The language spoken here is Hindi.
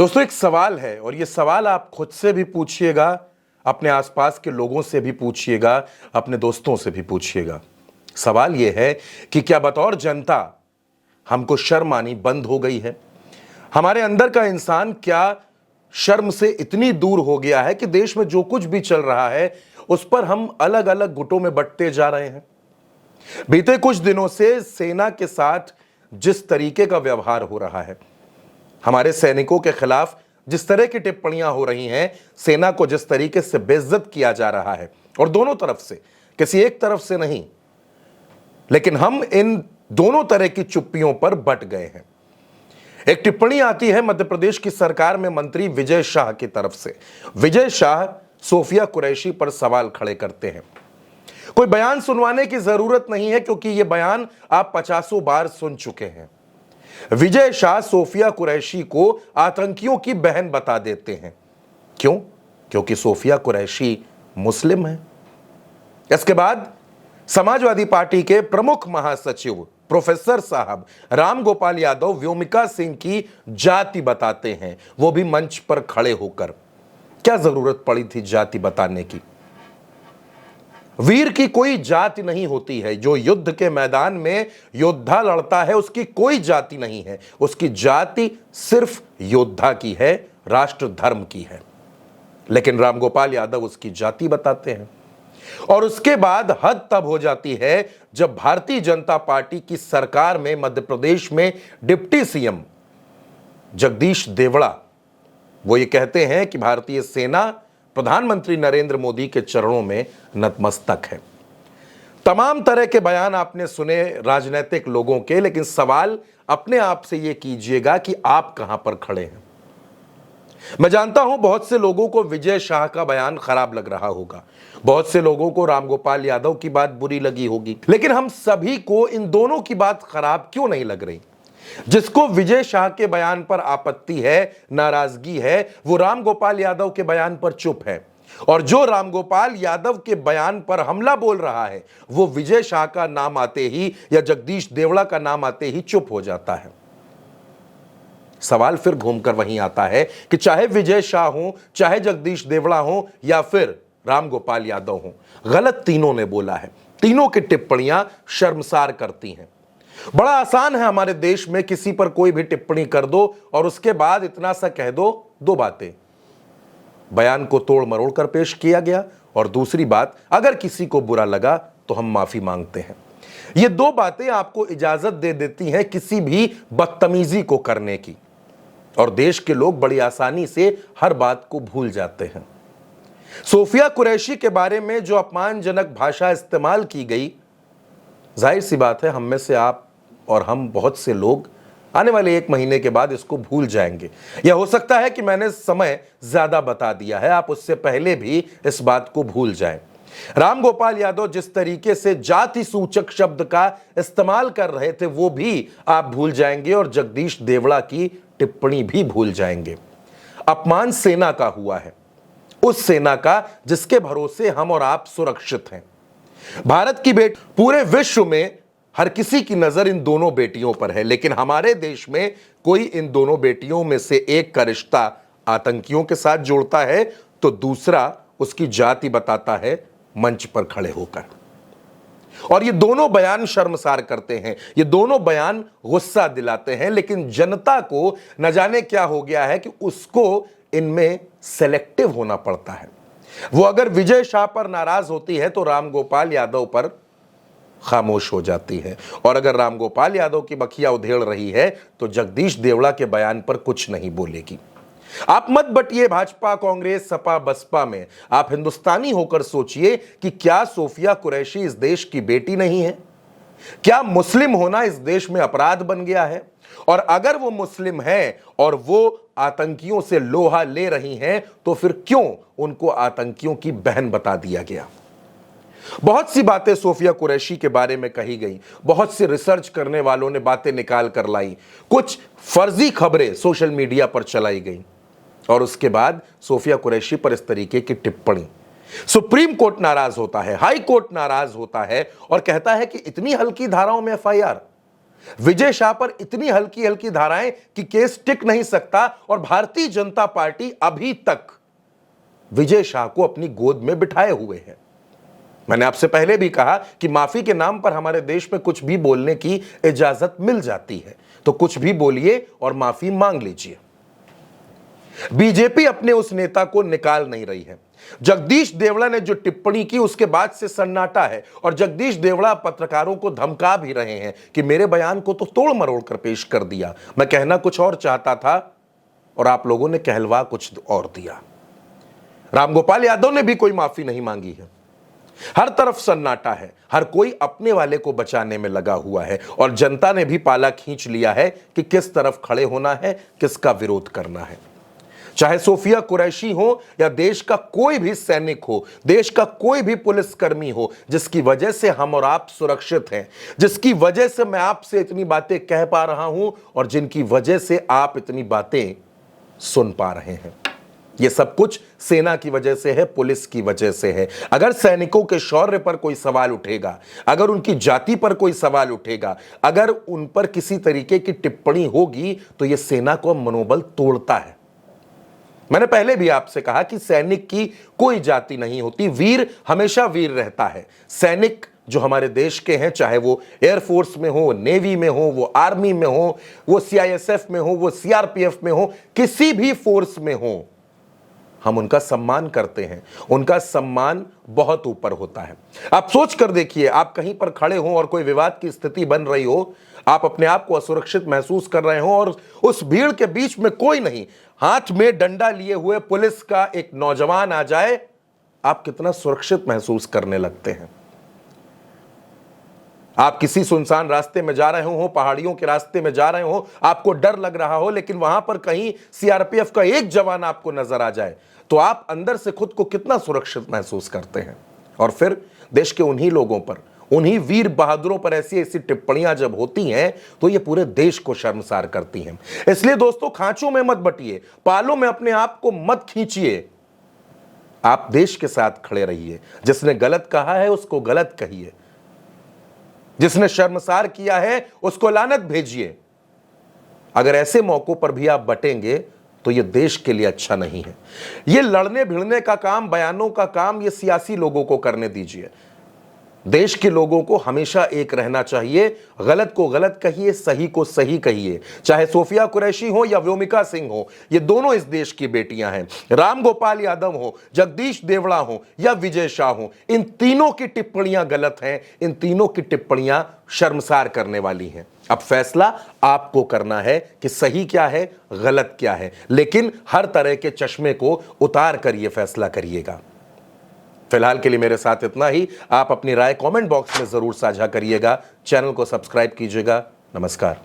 दोस्तों, एक सवाल है और ये सवाल आप खुद से भी पूछिएगा, अपने आसपास के लोगों से भी पूछिएगा, अपने दोस्तों से भी पूछिएगा। सवाल ये है कि क्या बतौर जनता हमको शर्म आनी बंद हो गई है? हमारे अंदर का इंसान क्या शर्म से इतनी दूर हो गया है कि देश में जो कुछ भी चल रहा है उस पर हम अलग अलग गुटों में बंटते जा रहे हैं? बीते कुछ दिनों से सेना के साथ जिस तरीके का व्यवहार हो रहा है, हमारे सैनिकों के खिलाफ जिस तरह की टिप्पणियां हो रही हैं, सेना को जिस तरीके से बेइज्जत किया जा रहा है, और दोनों तरफ से, किसी एक तरफ से नहीं, लेकिन हम इन दोनों तरह की चुप्पियों पर बट गए हैं। एक टिप्पणी आती है मध्य प्रदेश की सरकार में मंत्री विजय शाह की तरफ से। विजय शाह सोफिया कुरैशी पर सवाल खड़े करते हैं। कोई बयान सुनवाने की जरूरत नहीं है क्योंकि यह बयान आप 50 बार सुन चुके हैं। विजय शाह सोफिया कुरैशी को आतंकियों की बहन बता देते हैं। क्यों? क्योंकि सोफिया कुरैशी मुस्लिम है। इसके बाद समाजवादी पार्टी के प्रमुख महासचिव प्रोफेसर साहब राम गोपाल यादव व्योमिका सिंह की जाति बताते हैं, वो भी मंच पर खड़े होकर। क्या जरूरत पड़ी थी जाति बताने की? वीर की कोई जाति नहीं होती है। जो युद्ध के मैदान में योद्धा लड़ता है उसकी कोई जाति नहीं है। उसकी जाति सिर्फ योद्धा की है, राष्ट्र धर्म की है। लेकिन रामगोपाल यादव उसकी जाति बताते हैं। और उसके बाद हद तब हो जाती है जब भारतीय जनता पार्टी की सरकार में मध्य प्रदेश में डिप्टी सीएम जगदीश देवड़ा वो ये कहते हैं कि भारतीय सेना प्रधानमंत्री नरेंद्र मोदी के चरणों में नतमस्तक है। तमाम तरह के बयान आपने सुने राजनीतिक लोगों के, लेकिन सवाल अपने आप से यह कीजिएगा कि आप कहां पर खड़े हैं। मैं जानता हूं बहुत से लोगों को विजय शाह का बयान खराब लग रहा होगा, बहुत से लोगों को रामगोपाल यादव की बात बुरी लगी होगी, लेकिन हम सभी को इन दोनों की बात खराब क्यों नहीं लग रही? जिसको विजय शाह के बयान पर आपत्ति है, नाराजगी है, वो रामगोपाल यादव के बयान पर चुप है। और जो रामगोपाल यादव के बयान पर हमला बोल रहा है वो विजय शाह का नाम आते ही या जगदीश देवड़ा का नाम आते ही चुप हो जाता है। सवाल फिर घूमकर वहीं आता है कि चाहे विजय शाह हो, चाहे जगदीश देवड़ा हो या फिर रामगोपाल यादव हो, गलत तीनों ने बोला है। तीनों की टिप्पणियां शर्मसार करती हैं। बड़ा आसान है हमारे देश में किसी पर कोई भी टिप्पणी कर दो और उसके बाद इतना सा कह दो, दो बातें, बयान को तोड़ मरोड़ कर पेश किया गया, और दूसरी बात, अगर किसी को बुरा लगा तो हम माफी मांगते हैं। ये दो बातें आपको इजाजत दे देती हैं किसी भी बदतमीजी को करने की, और देश के लोग बड़ी आसानी से हर बात को भूल जाते हैं। सोफिया कुरैशी के बारे में जो अपमानजनक भाषा इस्तेमाल की गई, जाहिर सी बात है हम में से आप और हम बहुत से लोग आने वाले 1 महीने के बाद इसको भूल जाएंगे। यह हो सकता है कि मैंने समय ज्यादा बता दिया है, आप उससे पहले भी इस बात को भूल जाएं। रामगोपाल यादव जिस तरीके से जाति सूचक शब्द का इस्तेमाल कर रहे थे वो भी आप भूल जाएंगे, और जगदीश देवड़ा की टिप्पणी भी भूल जाएंगे। अपमान सेना का हुआ है, उस सेना का जिसके भरोसे हम और आप सुरक्षित हैं। भारत की बेटी, पूरे विश्व में हर किसी की नजर इन दोनों बेटियों पर है, लेकिन हमारे देश में कोई इन दोनों बेटियों में से एक का रिश्ता आतंकियों के साथ जोड़ता है तो दूसरा उसकी जाति बताता है मंच पर खड़े होकर। और ये दोनों बयान शर्मसार करते हैं, ये दोनों बयान गुस्सा दिलाते हैं, लेकिन जनता को न जाने क्या हो गया है कि उसको इनमें सेलेक्टिव होना पड़ता है। वो अगर विजय शाह पर नाराज होती है तो रामगोपाल यादव पर खामोश हो जाती है, और अगर रामगोपाल यादव की बखिया उधेड़ रही है तो जगदीश देवड़ा के बयान पर कुछ नहीं बोलेगी। आप मत बटिए भाजपा, कांग्रेस, सपा, बसपा में। आप हिंदुस्तानी होकर सोचिए कि क्या सोफिया कुरैशी इस देश की बेटी नहीं है? क्या मुस्लिम होना इस देश में अपराध बन गया है? और अगर वो मुस्लिम है और वो आतंकियों से लोहा ले रही हैं तो फिर क्यों उनको आतंकियों की बहन बता दिया गया? बहुत सी बातें सोफिया कुरैशी के बारे में कही गई, बहुत से रिसर्च करने वालों ने बातें निकाल कर लाई, कुछ फर्जी खबरें सोशल मीडिया पर चलाई गई, और उसके बाद सोफिया कुरैशी पर इस तरीके की टिप्पणी। सुप्रीम कोर्ट नाराज होता है, हाई कोर्ट नाराज होता है और कहता है कि इतनी हल्की धाराओं में एफआईआर। विजय शाह पर इतनी हल्की हल्की धाराएं कि केस टिक नहीं सकता और भारतीय जनता पार्टी अभी तक विजय शाह को अपनी गोद में बिठाए हुए है। मैंने आपसे पहले भी कहा कि माफी के नाम पर हमारे देश में कुछ भी बोलने की इजाजत मिल जाती है, तो कुछ भी बोलिए और माफी मांग लीजिए। बीजेपी अपने उस नेता को निकाल नहीं रही है। जगदीश देवड़ा ने जो टिप्पणी की उसके बाद से सन्नाटा है और जगदीश देवड़ा पत्रकारों को धमका भी रहे हैं कि मेरे बयान को तो तोड़ मरोड़ कर पेश कर दिया, मैं कहना कुछ और चाहता था और आप लोगों ने कहलवा कुछ और दिया। रामगोपाल यादव ने भी कोई माफी नहीं मांगी है। हर तरफ सन्नाटा है, हर कोई अपने वाले को बचाने में लगा हुआ है और जनता ने भी पाला खींच लिया है कि किस तरफ खड़े होना है, किसका विरोध करना है। चाहे सोफिया कुरैशी हो या देश का कोई भी सैनिक हो, देश का कोई भी पुलिसकर्मी हो, जिसकी वजह से हम और आप सुरक्षित हैं, जिसकी वजह से मैं आपसे इतनी बातें कह पा रहा हूं और जिनकी वजह से आप इतनी बातें सुन पा रहे हैं, ये सब कुछ सेना की वजह से है, पुलिस की वजह से है। अगर सैनिकों के शौर्य पर कोई सवाल उठेगा, अगर उनकी जाति पर कोई सवाल उठेगा, अगर उन पर किसी तरीके की टिप्पणी होगी तो यह सेना को मनोबल तोड़ता है। मैंने पहले भी आपसे कहा कि सैनिक की कोई जाति नहीं होती, वीर हमेशा वीर रहता है। सैनिक जो हमारे देश के हैं, चाहे वो एयरफोर्स में हो, नेवी में हो, वो आर्मी में हो, वो सीआईएसएफ में हो, वो सीआरपीएफ में हो, किसी भी फोर्स में हो, हम उनका सम्मान करते हैं। उनका सम्मान बहुत ऊपर होता है। आप सोच कर देखिए, आप कहीं पर खड़े हो और कोई विवाद की स्थिति बन रही हो, आप अपने आप को असुरक्षित महसूस कर रहे हो और उस भीड़ के बीच में कोई नहीं, हाथ में डंडा लिए हुए पुलिस का एक नौजवान आ जाए, आप कितना सुरक्षित महसूस करने लगते हैं। आप किसी सुनसान रास्ते में जा रहे हो, पहाड़ियों के रास्ते में जा रहे हो, आपको डर लग रहा हो, लेकिन वहां पर कहीं सीआरपीएफ का एक जवान आपको नजर आ जाए तो आप अंदर से खुद को कितना सुरक्षित महसूस करते हैं। और फिर देश के उन्हीं लोगों पर, उन्हीं वीर बहादुरों पर ऐसी ऐसी टिप्पणियां जब होती हैं तो ये पूरे देश को शर्मसार करती हैं। इसलिए दोस्तों, खांचों में मत बटिए, पालों में अपने आप को मत खींचिए। आप देश के साथ खड़े रहिए। जिसने गलत कहा है उसको गलत कहिए, जिसने शर्मसार किया है उसको लानत भेजिए। अगर ऐसे मौकों पर भी आप बटेंगे तो यह देश के लिए अच्छा नहीं है। यह लड़ने भिड़ने का काम, बयानों का काम, यह सियासी लोगों को करने दीजिए। देश के लोगों को हमेशा एक रहना चाहिए। गलत को गलत कहिए, सही को सही कहिए। चाहे सोफिया कुरैशी हो या व्योमिका सिंह हो, ये दोनों इस देश की बेटियां हैं। रामगोपाल यादव हो, जगदीश देवड़ा हो या विजय शाह हो, इन तीनों की टिप्पणियां गलत हैं। इन तीनों की टिप्पणियां शर्मसार करने वाली हैं। अब फैसला आपको करना है कि सही क्या है, गलत क्या है, लेकिन हर तरह के चश्मे को उतार कर यह फैसला करिएगा। फिलहाल के लिए मेरे साथ इतना ही। आप अपनी राय कमेंट बॉक्स में जरूर साझा करिएगा। चैनल को सब्सक्राइब कीजिएगा। नमस्कार।